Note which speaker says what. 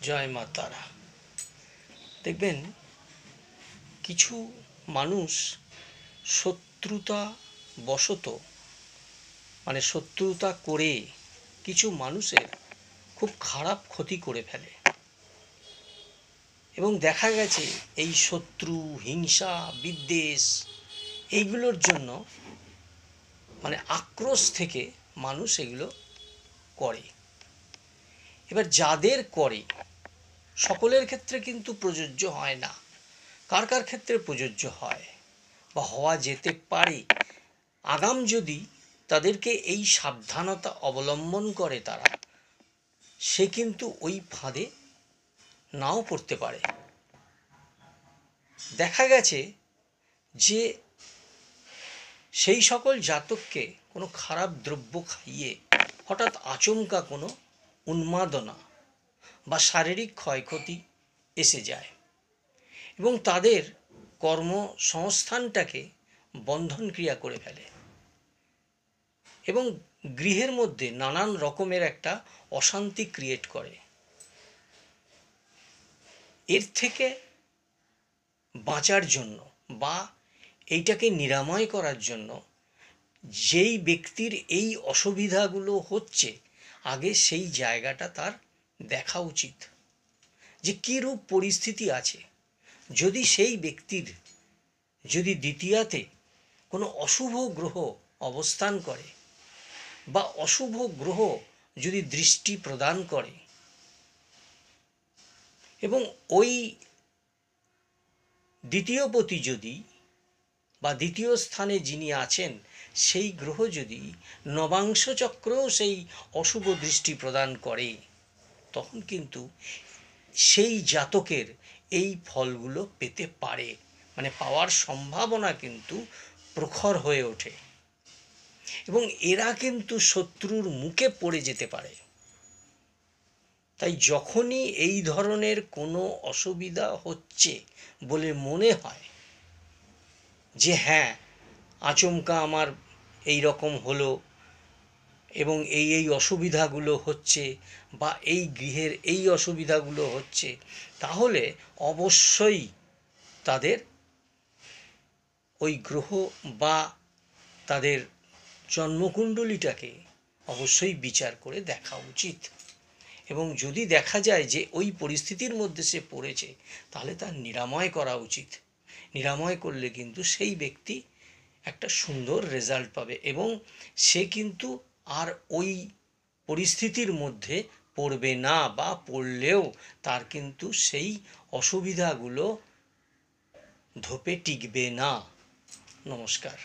Speaker 1: জয় মা তারা। দেখবেন কিছু মানুষ শত্রুতা বশত শত্রুতা করে কিছু মানুষের খুব খারাপ ক্ষতি করে ফেলে এবং দেখা গেছে এই শত্রু হিংসা বিদ্বেষ এইগুলোর জন্য আক্রোশ থেকে মানুষ এগুলো করে। এবার যাদের করে সকলের ক্ষেত্রে কিন্তু প্রযোজ্য হয় না, কার কার ক্ষেত্রে প্রযোজ্য হয় বা হওয়া যেতে পারে। আগাম যদি তাদেরকে এই সাবধানতা অবলম্বন করে তারা, সে কিন্তু ওই ফাঁদে নাও পড়তে পারে। দেখা গেছে যে সেই সকল জাতককে কোনো খারাপ দ্রব্য খাইয়ে হঠাৎ আচমকা কোনো উন্মাদনা বা শারীরিক ক্ষয়ক্ষতি এসে যায় এবং তাদের কর্মসংস্থানটাকে বন্ধন ক্রিয়া করে ফেলে এবং গৃহের মধ্যে নানান রকমের একটা অশান্তি ক্রিয়েট করে। এর থেকে বাঁচার জন্য বা এইটাকে নিরাময় করার জন্য যেই ব্যক্তির এই অসুবিধাগুলো হচ্ছে, আগে সেই জায়গাটা তার দেখা উচিত যে কীরূপ পরিস্থিতি আছে। যদি সেই ব্যক্তির যদি দ্বিতীয়াতে কোনো অশুভ গ্রহ অবস্থান করে বা অশুভ গ্রহ যদি দৃষ্টি প্রদান করে এবং ওই দ্বিতীয়পতি যদি বা দ্বিতীয় স্থানে যিনি আছেন সেই গ্রহ যদি নবাংশ চক্রেও সেই অশুভ দৃষ্টি প্রদান করে, তখন কিন্তু সেই জাতকের এই ফলগুলো পেতে পারে, পাওয়ার সম্ভাবনা কিন্তু প্রখর হয়ে ওঠে এবং এরা কিন্তু শত্রুর মুখে পড়ে যেতে পারে। তাই যখনই এই ধরনের কোনো অসুবিধা হচ্ছে বলে মনে হয় যে হ্যাঁ আচমকা আমার এই রকম হলো এবং এই অসুবিধাগুলো হচ্ছে বা এই গৃহের এই অসুবিধাগুলো হচ্ছে, তাহলে অবশ্যই তাদের ওই গ্রহ বা তাদের জন্মকুণ্ডলীটাকে অবশ্যই বিচার করে দেখা উচিত এবং যদি দেখা যায় যে ওই পরিস্থিতির মধ্যে সে পড়েছে, তাহলে তার নিরাময় করা উচিত। নিরাময় করলে কিন্তু সেই ব্যক্তি একটা সুন্দর রেজাল্ট পাবে এবং সে কিন্তু আর ওই পরিস্থিতির মধ্যে পড়বে না, বা পড়লেও তার কিন্তু সেই অসুবিধাগুলো ধোপে টিকবে না। নমস্কার।